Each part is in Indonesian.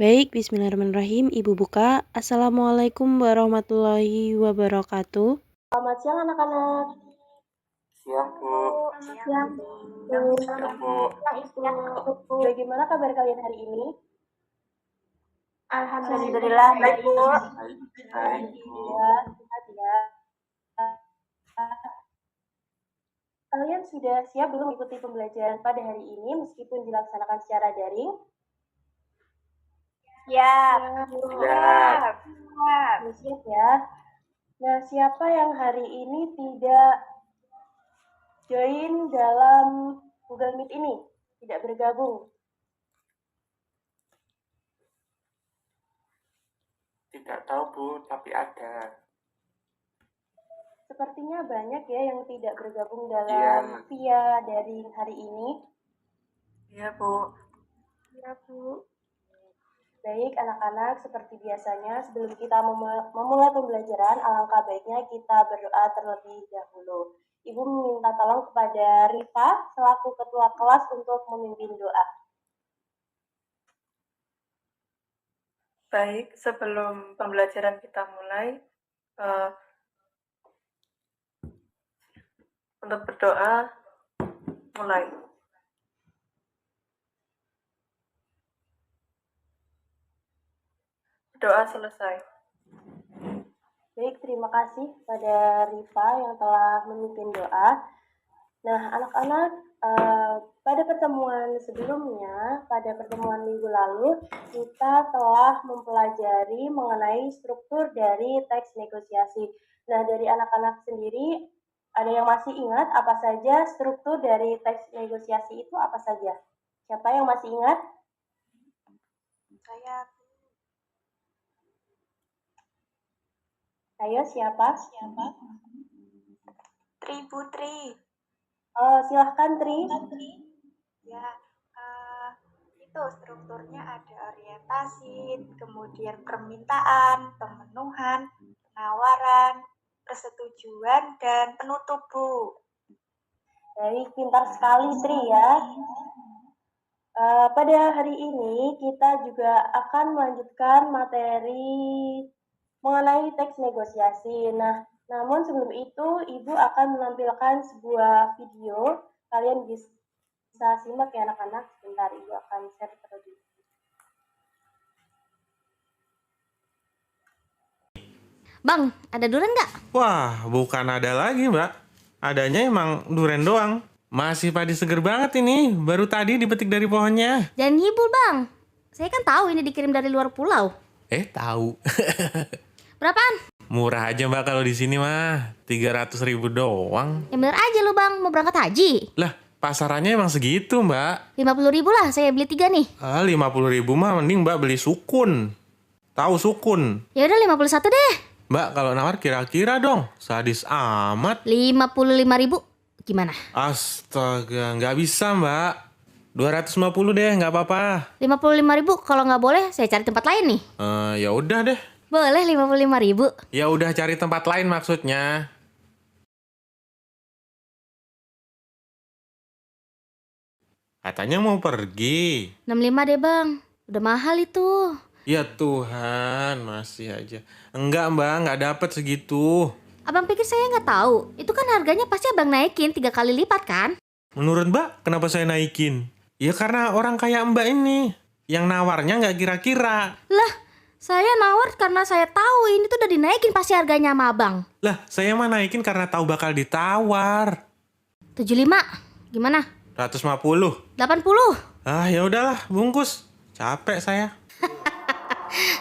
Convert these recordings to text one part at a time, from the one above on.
Baik, bismillahirrahmanirrahim. Ibu buka. Assalamualaikum warahmatullahi wabarakatuh. Selamat siang anak-anak. Siang, Bu. Siang, Siang, Bu. Bu. Bagaimana kabar kalian hari ini? Alhamdulillah baik, Bu. Baik, Bu. Ya, sehat ya. Kalian sudah siap belum mengikuti pembelajaran pada hari ini meskipun dilaksanakan secara daring? Siap. Siap. Siap ya. Nah, siapa yang hari ini tidak join dalam Google Meet ini? Tidak bergabung? Tidak tahu, Bu, tapi ada. Sepertinya banyak ya yang tidak bergabung dalam via daring hari ini. Iya, Bu. Iya, Bu. Baik, anak-anak, seperti biasanya sebelum kita memulai pembelajaran, alangkah baiknya kita berdoa terlebih dahulu. Ibu meminta tolong kepada Rifa selaku ketua kelas untuk memimpin doa. Baik, sebelum pembelajaran kita mulai, untuk berdoa, mulai. Doa selesai. Baik, terima kasih pada Rifa yang telah memimpin doa. Nah, anak-anak, pada pertemuan sebelumnya, pada pertemuan minggu lalu, kita telah mempelajari mengenai struktur dari teks negosiasi. Nah, dari anak-anak sendiri, ada yang masih ingat apa saja struktur dari teks negosiasi itu apa saja? Siapa yang masih ingat? Saya. Ayo, siapa? Putri. Silahkan, Tri. Ya, itu strukturnya ada orientasi, kemudian permintaan, pemenuhan, penawaran, persetujuan, dan penutup, Bu. Baik, pintar sekali, Tri ya. Pada hari ini kita juga akan melanjutkan materi mengenai teks negosiasi. Nah, namun sebelum itu Ibu akan menampilkan sebuah video. Kalian bisa simak ya anak-anak. Sebentar, Ibu akan share terlebih. Bang, ada durian nggak? Wah, bukan ada lagi, Mbak. Adanya emang duren doang. Masih padi seger banget ini. Baru tadi dipetik dari pohonnya. Jangan ngibul, Bang. Saya kan tahu ini dikirim dari luar pulau. Tahu. Berapaan? Murah aja, Mbak, kalau di sini mah. 300.000 doang. Yang bener aja lu, Bang. Mau berangkat haji? Lah, pasarannya emang segitu, Mbak. 50.000 lah, saya beli 3 nih. 50.000 mah mending Mbak beli sukun. Tahu sukun? Ya udah 51 deh. Mbak, kalau nawar kira-kira dong. Sadis amat. 55.000. Gimana? Astaga, nggak bisa, Mbak. 250 deh, nggak apa-apa. 55.000 kalau nggak boleh saya cari tempat lain nih. Ya udah deh. Boleh 55.000. Ya udah cari tempat lain maksudnya. Katanya mau pergi. 65 deh, Bang. Udah mahal itu. Ya Tuhan, masih aja. Enggak, Mbak, nggak dapet segitu. Abang pikir saya nggak tahu? Itu kan harganya pasti Abang naikin 3 kali lipat kan? Menurut Mbak, kenapa saya naikin? Ya karena orang kayak Mbak ini. Yang nawarnya nggak kira-kira. Lah, saya nawar karena saya tahu ini tuh udah dinaikin pasti harganya sama Abang. Lah, saya mah naikin karena tahu bakal ditawar. 75. Gimana? 150. 80. Ya udahlah, bungkus. Capek saya.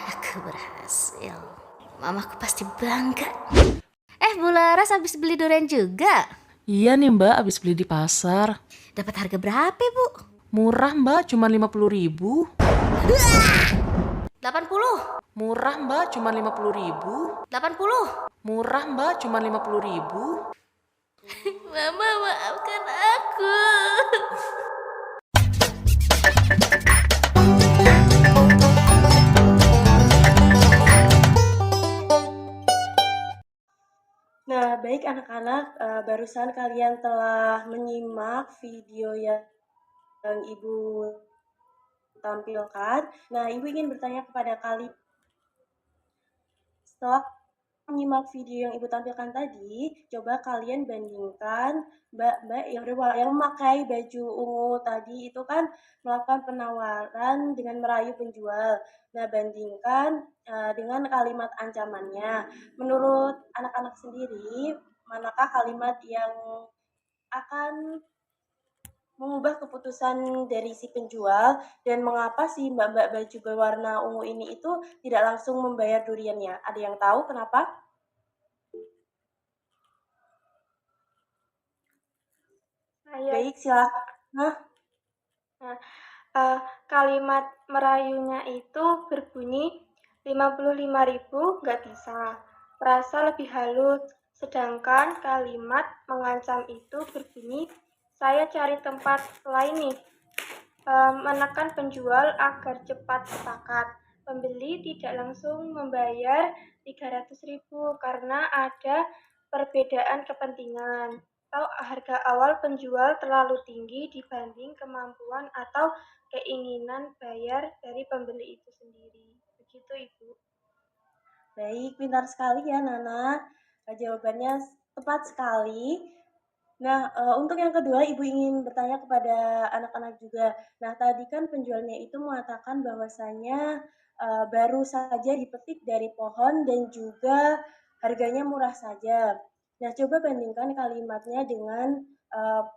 Aku berhasil. Mamaku pasti bangga. Bu Laras habis beli durian juga? Iya nih Mbak, habis beli di pasar. Dapat harga berapa, Bu? Murah Mbak, cuma 50.000. 80. Murah Mbak, cuma 50.000. 80. Murah Mbak, cuma 50.000. Mama, maafkan aku. Nah, baik anak-anak, barusan kalian telah menyimak video yang Ibu tampilkan. Nah, Ibu ingin bertanya kepada setelah menyimak video yang Ibu tampilkan tadi, coba kalian bandingkan Mbak-mbak yang memakai baju ungu tadi itu kan melakukan penawaran dengan merayu penjual. Nah, bandingkan dengan kalimat ancamannya. Menurut anak-anak sendiri, manakah kalimat yang akan mengubah keputusan dari si penjual dan mengapa si mbak-mbak baju berwarna ungu ini itu tidak langsung membayar duriannya? Ada yang tahu kenapa? Baik, silakan. Nah, kalimat merayunya itu berbunyi 55.000 nggak bisa, merasa lebih halus. Sedangkan kalimat mengancam itu berbunyi, saya cari tempat lain nih. Menekan penjual agar cepat sepakat. Pembeli tidak langsung membayar 300.000 karena ada perbedaan kepentingan. Atau harga awal penjual terlalu tinggi dibanding kemampuan atau keinginan bayar dari pembeli itu sendiri. Begitu, Ibu. Baik, pintar sekali ya Nana. Jawabannya tepat sekali. Nah, untuk yang kedua, Ibu ingin bertanya kepada anak-anak juga. Nah, tadi kan penjualnya itu mengatakan bahwasanya baru saja dipetik dari pohon dan juga harganya murah saja. Nah, coba bandingkan kalimatnya dengan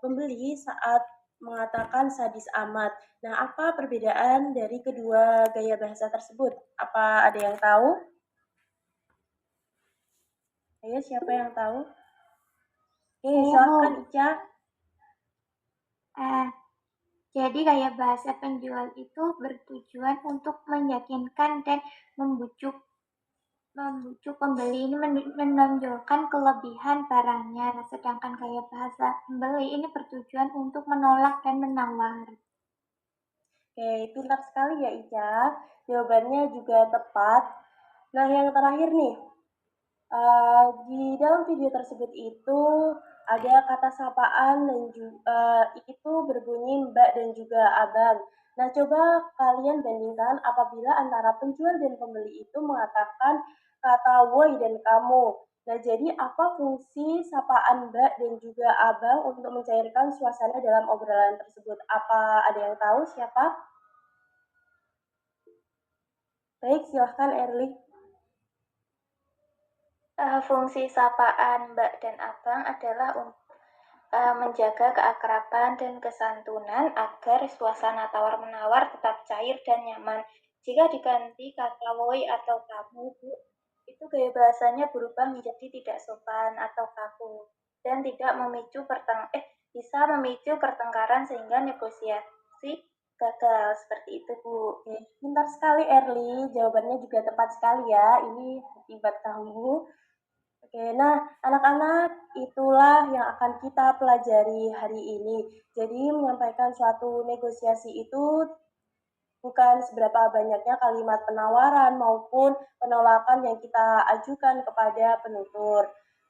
pembeli saat mengatakan sadis amat. Nah, apa perbedaan dari kedua gaya bahasa tersebut? Apa ada yang tahu? Ayo, siapa yang tahu? Silakan Ica. Jadi gaya bahasa penjual itu bertujuan untuk meyakinkan dan membujuk pembeli ini menonjolkan kelebihan barangnya, sedangkan gaya bahasa pembeli ini bertujuan untuk menolak dan menawar. Oke, pintar sekali ya Ica. Jawabannya juga tepat. Nah, yang terakhir nih, di dalam video tersebut itu ada kata sapaan dan itu berbunyi Mbak dan juga Abang. Nah, coba kalian bandingkan apabila antara penjual dan pembeli itu mengatakan kata woi dan kamu. Nah, jadi apa fungsi sapaan Mbak dan juga Abang untuk mencairkan suasana dalam obrolan tersebut? Apa ada yang tahu siapa? Baik, silahkan Erli. Fungsi sapaan Mbak dan Abang adalah untuk menjaga keakraban dan kesantunan agar suasana tawar-menawar tetap cair dan nyaman. Jika diganti kata woi atau kamu, Bu, itu gaya bahasanya berubah menjadi tidak sopan atau kaku dan tidak bisa memicu pertengkaran sehingga negosiasi gagal. Seperti itu, Bu. Oke, pintar sekali Erli, jawabannya juga tepat sekali ya. Ini akibat kamu. Oke, nah anak-anak itulah yang akan kita pelajari hari ini. Jadi menyampaikan suatu negosiasi itu bukan seberapa banyaknya kalimat penawaran maupun penolakan yang kita ajukan kepada penutur,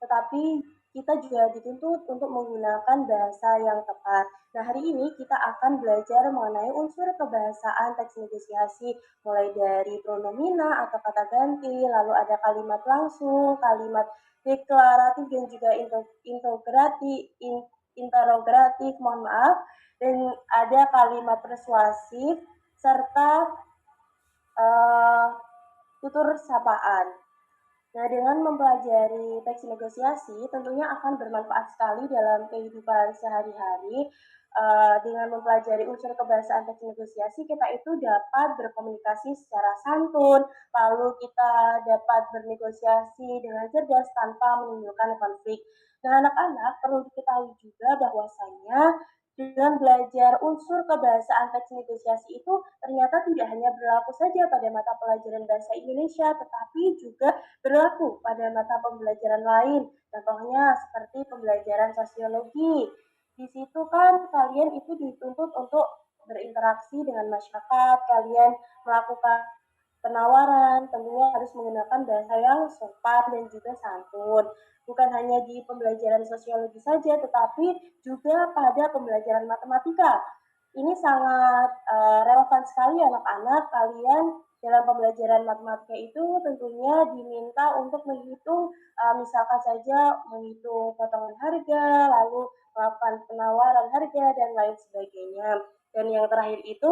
tetapi kita juga dituntut untuk menggunakan bahasa yang tepat. Nah, hari ini kita akan belajar mengenai unsur kebahasaan teks negosiasi, mulai dari pronomina atau kata ganti, lalu ada kalimat langsung, kalimat deklaratif dan juga interogatif, mohon maaf, dan ada kalimat persuasif serta tutur sapaan. Nah, dengan mempelajari teks negosiasi tentunya akan bermanfaat sekali dalam kehidupan sehari-hari. Dengan mempelajari unsur kebahasaan teks negosiasi, kita itu dapat berkomunikasi secara santun, lalu kita dapat bernegosiasi dengan cerdas tanpa menimbulkan konflik. Nah, anak-anak perlu diketahui juga bahwasanya dengan belajar unsur kebahasaan teks negosiasi itu ternyata tidak hanya berlaku saja pada mata pelajaran bahasa Indonesia, tetapi juga berlaku pada mata pembelajaran lain. Contohnya seperti pembelajaran sosiologi. Di situ kan kalian itu dituntut untuk berinteraksi dengan masyarakat, kalian melakukan penawaran, tentunya harus menggunakan bahasa yang sopan dan juga santun. Bukan hanya di pembelajaran sosiologi saja, tetapi juga pada pembelajaran matematika. Ini sangat relevan sekali anak-anak. Kalian dalam pembelajaran matematika itu tentunya diminta untuk menghitung, misalkan saja menghitung potongan harga, lalu melakukan penawaran harga, dan lain sebagainya. Dan yang terakhir itu,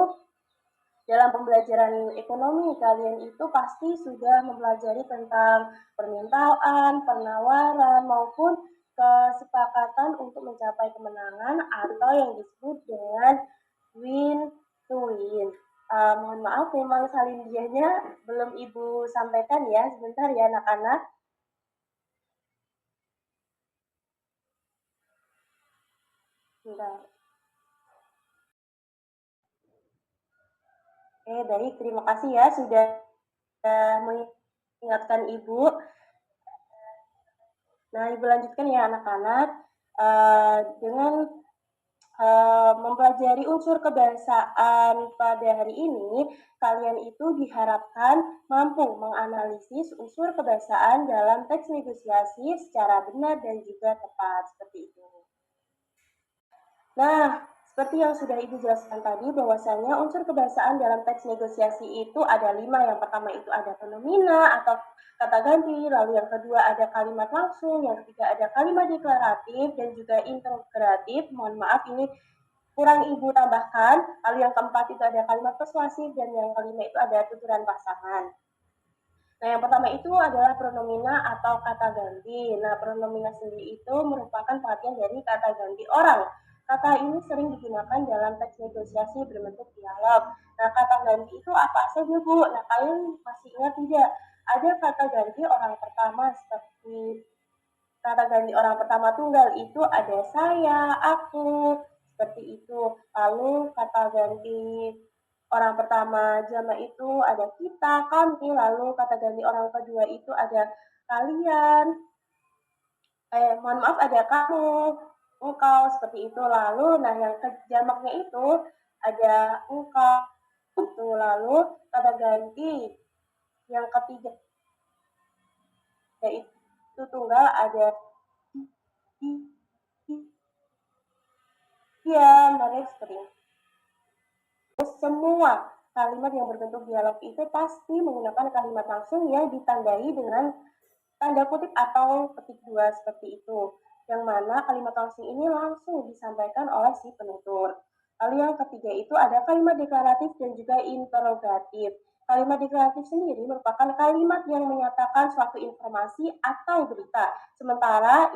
dalam pembelajaran ekonomi, kalian itu pasti sudah mempelajari tentang permintaan, penawaran, maupun kesepakatan untuk mencapai kemenangan atau yang disebut dengan win to win. Mohon maaf, memang salindianya belum Ibu sampaikan ya. Sebentar ya anak-anak. Sebentar. Oke, baik. Terima kasih ya sudah mengingatkan Ibu. Nah, Ibu lanjutkan ya anak-anak. Dengan mempelajari unsur kebahasaan pada hari ini, kalian itu diharapkan mampu menganalisis unsur kebahasaan dalam teks negosiasi secara benar dan juga tepat, seperti itu. Nah, seperti yang sudah Ibu jelaskan tadi, bahwasanya unsur kebahasaan dalam teks negosiasi itu ada 5. Yang pertama itu ada fenomena atau kata ganti, lalu yang kedua ada kalimat langsung, yang ketiga ada kalimat deklaratif, dan juga interogatif. Mohon maaf, ini kurang Ibu tambahkan. Lalu yang keempat itu ada kalimat persuasif, dan yang kelima itu ada tuturan pasangan. Nah, yang pertama itu adalah pronomina atau kata ganti. Nah, pronomina sendiri itu merupakan pengertian dari kata ganti orang. Kata ini sering digunakan dalam teks negosiasi berbentuk dialog. Nah, kata ganti itu apa saja, Bu? Nah, kalian masih ingat tidak? Ada kata ganti orang pertama seperti kata ganti orang pertama tunggal itu ada saya, aku, seperti itu. Lalu kata ganti orang pertama jamak itu ada kita, kami, lalu kata ganti orang kedua itu ada kalian, mohon maaf ada kamu, engkau, seperti itu. Lalu, nah yang jamaknya itu ada engkau, itu. Lalu kata ganti yang ketiga yaitu tunggal ada iya, menarik seperti itu. Semua kalimat yang berbentuk dialog itu pasti menggunakan kalimat langsung yang ditandai dengan tanda kutip atau petik 2 seperti itu. Yang mana kalimat langsung ini langsung disampaikan oleh si penutur. Lalu yang ketiga itu ada kalimat deklaratif dan juga interogatif. Kalimat deklaratif sendiri merupakan kalimat yang menyatakan suatu informasi atau berita. Sementara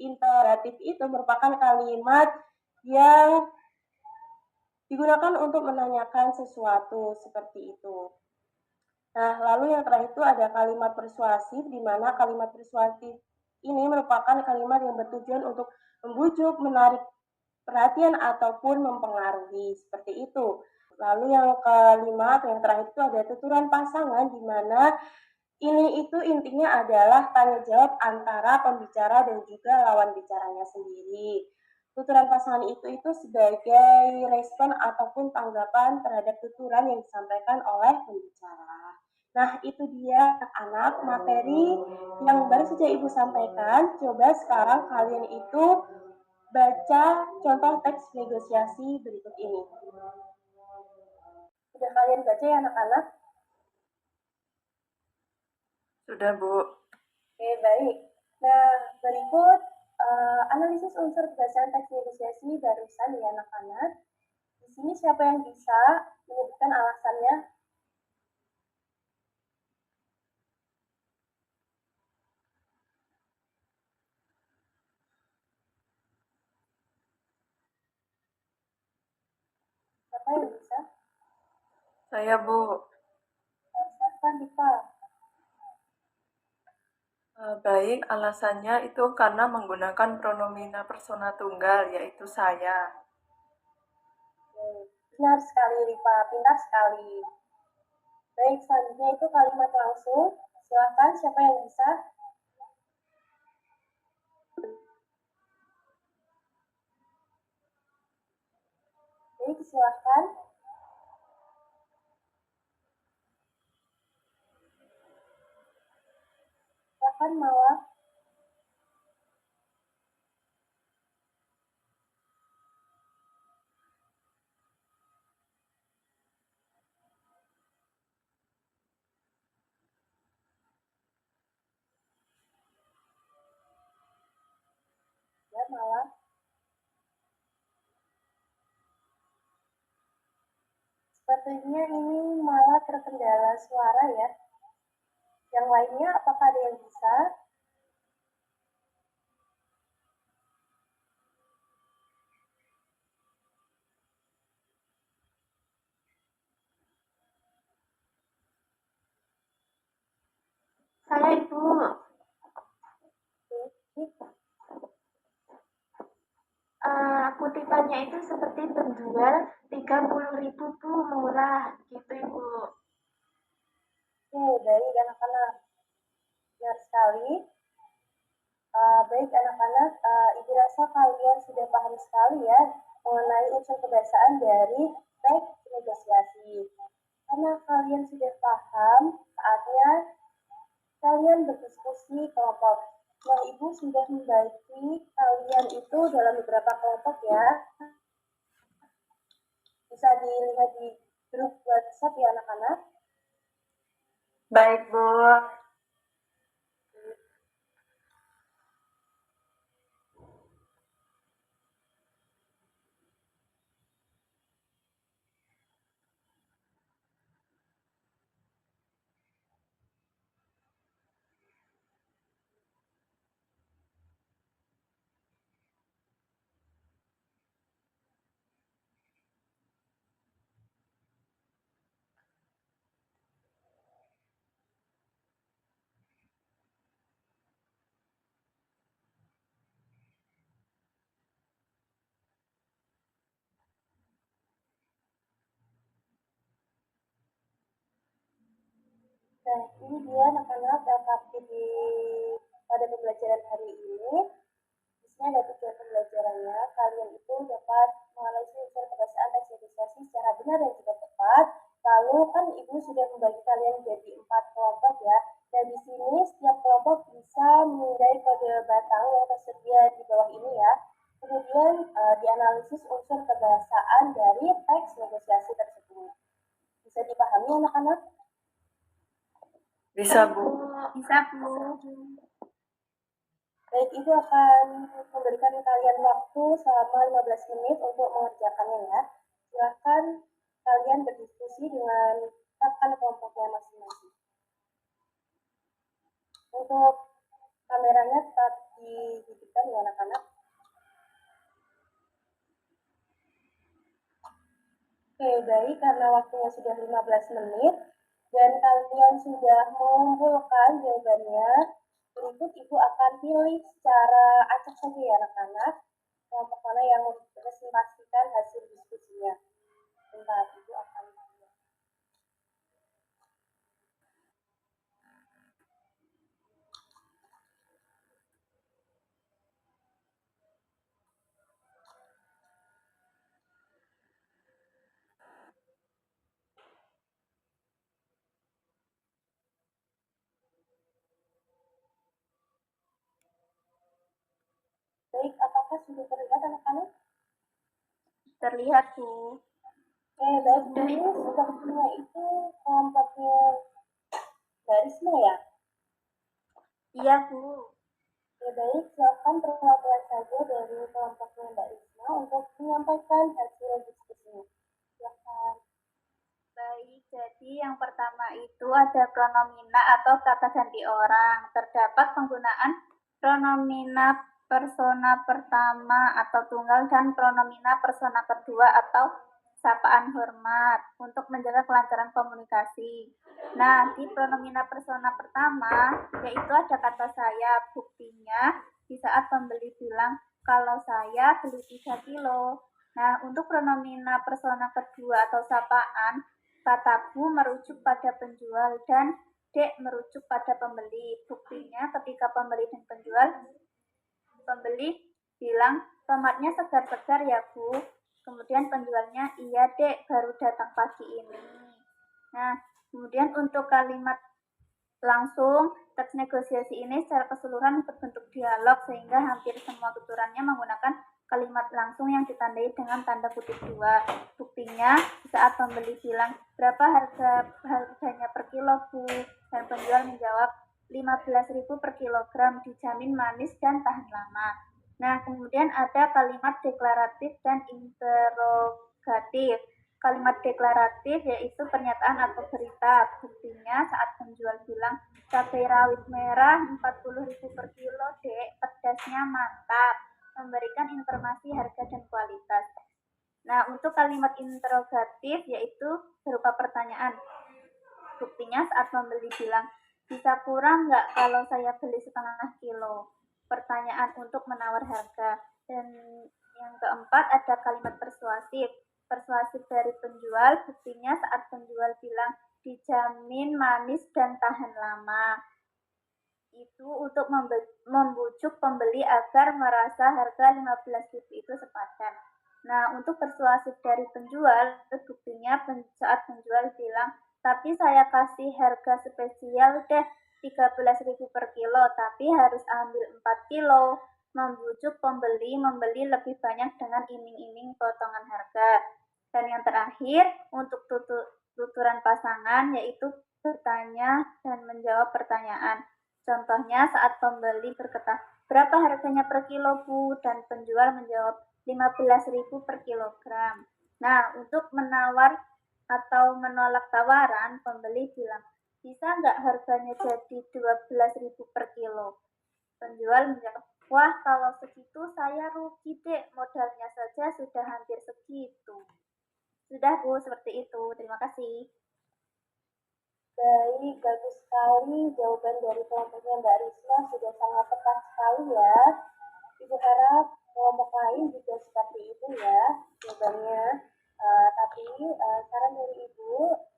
interogatif itu merupakan kalimat yang digunakan untuk menanyakan sesuatu, seperti itu. Nah, lalu yang terakhir itu ada kalimat persuasif, di mana kalimat persuasif ini merupakan kalimat yang bertujuan untuk membujuk, menarik perhatian, ataupun mempengaruhi, seperti itu. Lalu yang kelima atau yang terakhir itu ada tuturan pasangan, di mana ini itu intinya adalah tanya jawab antara pembicara dan juga lawan bicaranya sendiri. Tuturan pasangan itu sebagai respon ataupun tanggapan terhadap tuturan yang disampaikan oleh pembicara. Nah, itu dia anak materi yang baru saja Ibu sampaikan. Coba sekarang kalian itu baca contoh teks negosiasi berikut ini. Sudah kalian baca ya anak-anak? Sudah, Bu. Oke, baik. Nah, berikut analisis unsur kebahasaan teks negosiasi barusan ya anak-anak. Di sini siapa yang bisa menyebutkan alasannya? Siapa yang bisa? Saya, Bu. Silakan, Diva. Baik, alasannya itu karena menggunakan pronomina persona tunggal, yaitu saya. Benar sekali, Rifa. Pintar sekali. Baik, selanjutnya itu kalimat langsung. Silakan, siapa yang bisa? Baik, silakan. Silakan, Mawar. malah. Sepertinya ini malah terkendala suara ya. Yang lainnya apakah ada yang bisa? Saya Ibu. Kutipannya itu seperti penjual 30.000 Bu, murah gitu Ibu. Baik anak-anak. Benar sekali. Baik anak-anak, Ibu rasa kalian sudah paham sekali ya mengenai unsur kebiasaan dari teks negosiasi. Karena kalian sudah paham, saatnya kalian berdiskusi kelompok. Nah, Ibu sudah membagi kalian itu dalam beberapa kelompok ya. Bisa dilihat di grup WhatsApp ya anak-anak. Baik Bu. Nah, ini dia anak-anak di pada pembelajaran hari ini. Di sini ada tujuan pembelajarannya. Kalian itu dapat menganalisis unsur kebiasaan teks negosiasi secara benar dan juga tepat. Lalu kan Ibu sudah membagi kalian menjadi 4 kelompok ya. Dan di sini setiap kelompok bisa memindai kode batang yang tersedia di bawah ini ya. Kemudian dianalisis unsur kebahasaan dari teks negosiasi tersebut. Bisa dipahami anak-anak? Bisa Bu. Bisa Bu. Baik, Ibu akan memberikan kalian waktu selama 15 menit untuk mengerjakannya ya. Silakan kalian berdiskusi dengan rekan kelompoknya masing-masing. Untuk kameranya tetap dihidupkan ya anak-anak. Oke, baik, karena waktunya sudah 15 menit dan kalian sudah mengumpulkan jawabannya, berikut Ibu akan pilih secara acak saja ya anak-anak, kelompok mana yang mempresentasikan hasil diskusinya. Bentar, Ibu akan baik, apakah sudah terlihat anak-anak? Terlihat Bu. Oke, baik, ini sepertinya itu kelompoknya Mbak Risma ya? Iya Bu. Oke, baik, silakan perwakilan saja dari kelompoknya Mbak Risma untuk menyampaikan hasil diskusinya. Silakan. Baik, jadi yang pertama itu ada pronomina atau kata ganti orang. Terdapat penggunaan pronomina persona pertama atau tunggal dan pronomina persona kedua atau sapaan hormat untuk menjaga kelancaran komunikasi. Nah, di pronomina persona pertama yaitu ada kata saya. Buktinya di saat pembeli bilang kalau saya beli 3 kilo. Nah, untuk pronomina persona kedua atau sapaan, kata Bu merujuk pada penjual dan Dek merujuk pada pembeli. Buktinya ketika pembeli dan pembeli bilang tomatnya segar-segar ya Bu. Kemudian penjualnya, iya Dek baru datang pagi ini. Nah, kemudian untuk kalimat langsung, teks negosiasi ini secara keseluruhan berbentuk dialog sehingga hampir semua tuturannya menggunakan kalimat langsung yang ditandai dengan tanda kutip 2. Buktinya saat pembeli bilang berapa harganya per kilo Bu, dan penjual menjawab 15.000 per kilogram, dijamin manis dan tahan lama. Nah, kemudian ada kalimat deklaratif dan interrogatif. Kalimat deklaratif yaitu pernyataan atau berita. Buktinya saat penjual bilang, cabai rawit merah 40.000 per kilo, Dek, pedasnya mantap. Memberikan informasi harga dan kualitas. Nah, untuk kalimat interrogatif yaitu berupa pertanyaan. Buktinya saat pembeli bilang, bisa kurang nggak kalau saya beli setengah kilo? Pertanyaan untuk menawar harga. Dan yang keempat ada kalimat persuasif. Persuasif dari penjual, buktinya saat penjual bilang, dijamin manis dan tahan lama. Itu untuk membujuk pembeli agar merasa harga 15.000 itu sepadan. Nah, untuk persuasif dari penjual, buktinya saat penjual bilang, tapi saya kasih harga spesial deh 13.000 per kilo, tapi harus ambil 4 kilo. Membujuk pembeli membeli lebih banyak dengan iming-iming potongan harga. Dan yang terakhir, untuk tuturan pasangan, yaitu bertanya dan menjawab pertanyaan. Contohnya saat pembeli berkata, berapa harganya per kilo, Bu? Dan penjual menjawab, 15.000 per kilogram. Nah, untuk menawar atau menolak tawaran, pembeli bilang, bisa nggak harganya jadi 12.000 per kilo? Penjual menjawab, wah kalau segitu saya rugi dek, modalnya saja sudah hampir segitu. Sudah Bu, seperti itu. Terima kasih. Baik, bagus sekali jawaban dari kelompoknya Mbak Risma, sudah sangat tepat sekali ya. Ibu harap kelompok lain juga seperti itu ya jawabannya. Tapi saran dari Ibu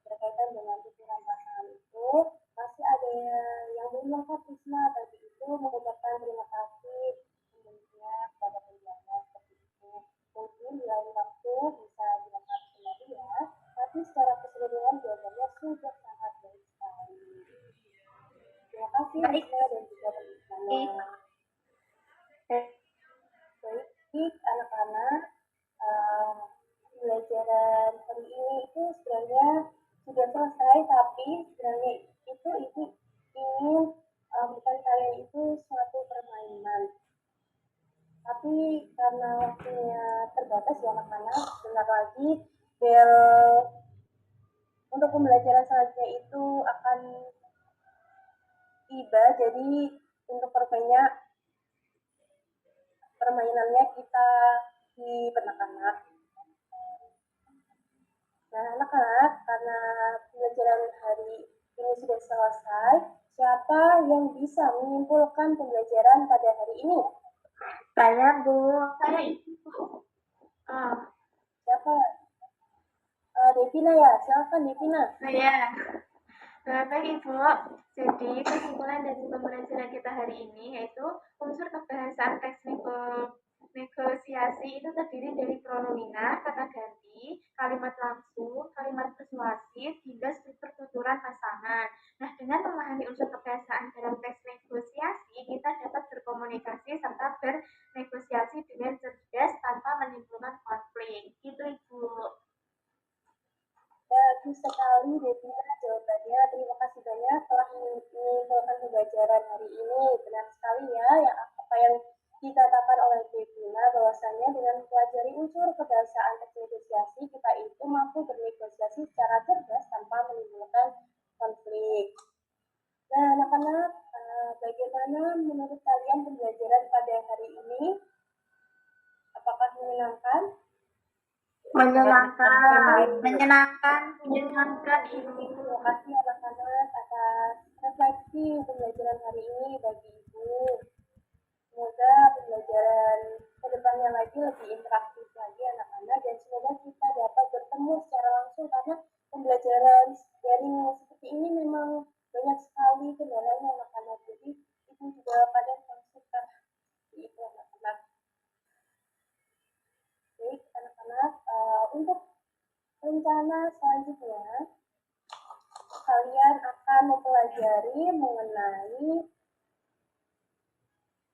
berkaitan dengan tuturan pasangan itu masih ada yang belum lengkap Risma. Tadi itu mengucapkan terima kasih tentunya kepada penjualnya seperti itu. Mungkin di lain waktu bisa dilengkapi kembali ya. Tapi secara keseluruhan jawabannya sudah sangat baik sekali. Terima kasih Risma dan juga teman-teman. Baik, anak-anak, pembelajaran hari ini itu sebenarnya sudah selesai, tapi sebenarnya itu Ibu ingin memberikan kalian itu suatu permainan. Tapi karena waktunya terbatas ya anak-anak, sebentar lagi bel untuk pembelajaran selanjutnya itu akan tiba, jadi untuk permainannya kita di anak-anak. Nah, anak-anak, karena pembelajaran hari ini sudah selesai, siapa yang bisa menyimpulkan pembelajaran pada hari ini? Saya, Bu. Saya Ibu. Siapa? Devina ya, silakan Devina. Saya. Baik Ibu, jadi kesimpulan dari pembelajaran kita hari ini yaitu unsur kebahasaan teks negosiasi itu terdiri dari pronomina, kata ganti, kalimat langsung, kalimat persuasif, hingga struktur tuturan pasangan. Nah, dengan memahami unsur kebahasaan dalam teks negosiasi, kita dapat berkomunikasi serta bernegosiasi dengan cerdas tanpa menimbulkan konflik. Gitu Ibu. Bagus sekali Devina jawabannya. Terima kasih banyak telah menyimpulkan pembelajaran hari ini. Benar sekali ya apa yang dikatakan oleh Devina, bahwasanya dengan mempelajari unsur kebahasaan teks negosiasi, kita itu mampu bernegosiasi secara cerdas tanpa menimbulkan konflik. Nah, anak-anak, bagaimana menurut kalian pembelajaran pada hari ini? Apakah menyenangkan? Menyenangkan. Terima kasih anak-anak atas refleksi pembelajaran hari ini bagi Ibu. Semoga pembelajaran kedepannya lagi lebih interaktif lagi anak-anak, dan semoga kita dapat bertemu secara langsung, karena pembelajaran daring seperti ini memang banyak sekali kendalanya anak-anak. Jadi Ibu juga kadang konsultan itu anak-anak. Baik anak-anak, untuk rencana selanjutnya kalian akan mempelajari mengenai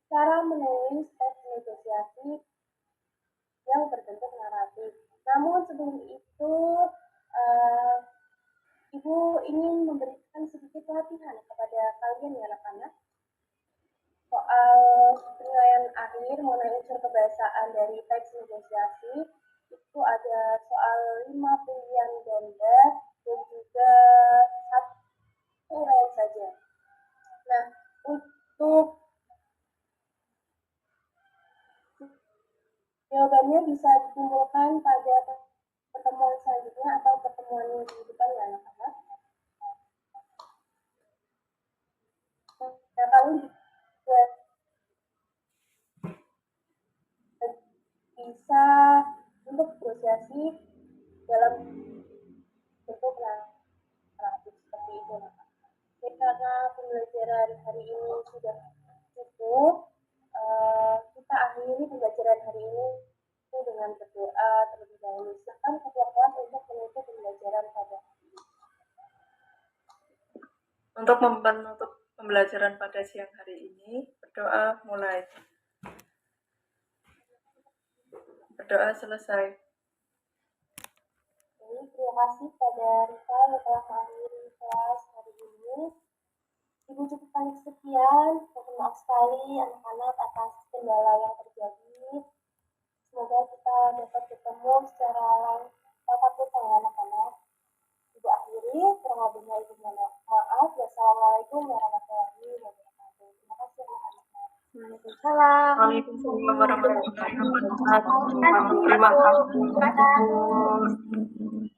cara menulis teks negosiasi yang berbentuk naratif. Namun sebelum itu, Ibu ingin memberikan sedikit pelatihan kepada kalian ya anak-anak soal penilaian akhir mengenai Jawabannya bisa dikumpulkan pada pertemuan selanjutnya atau pertemuan minggu depan ya anak-anak. Nah, kalian juga bisa untuk negosiasi dalam bentuk narratif seperti itu. Jadi karena pembelajaran hari ini sudah cukup, kita akhiri pembelajaran hari ini dengan berdoa terlebih dahulu. Silakan ketua kelas untuk menutup pembelajaran pada hari ini. Untuk menutup pembelajaran pada siang hari ini, berdoa mulai. Berdoa selesai. Jadi, terima kasih pada Rika yang telah mengakhiri kelas hari ini. Ibu cukupkan sekian. Mohon maaf sekali anak-anak atas kendala yang terjadi. Semoga kita dapat ketemu secara tatap muka ya anak-anak. Ibu akhiri, kurang lebihnya ibu mohon maaf. Wassalamualaikum warahmatullahi wabarakatuh. Terima kasih anak-anak. Waalaikumsalam. Waalaikumsalam warahmatullahi wabarakatuh. Terima kasih, Terima Bu. kasih. Terima kasih.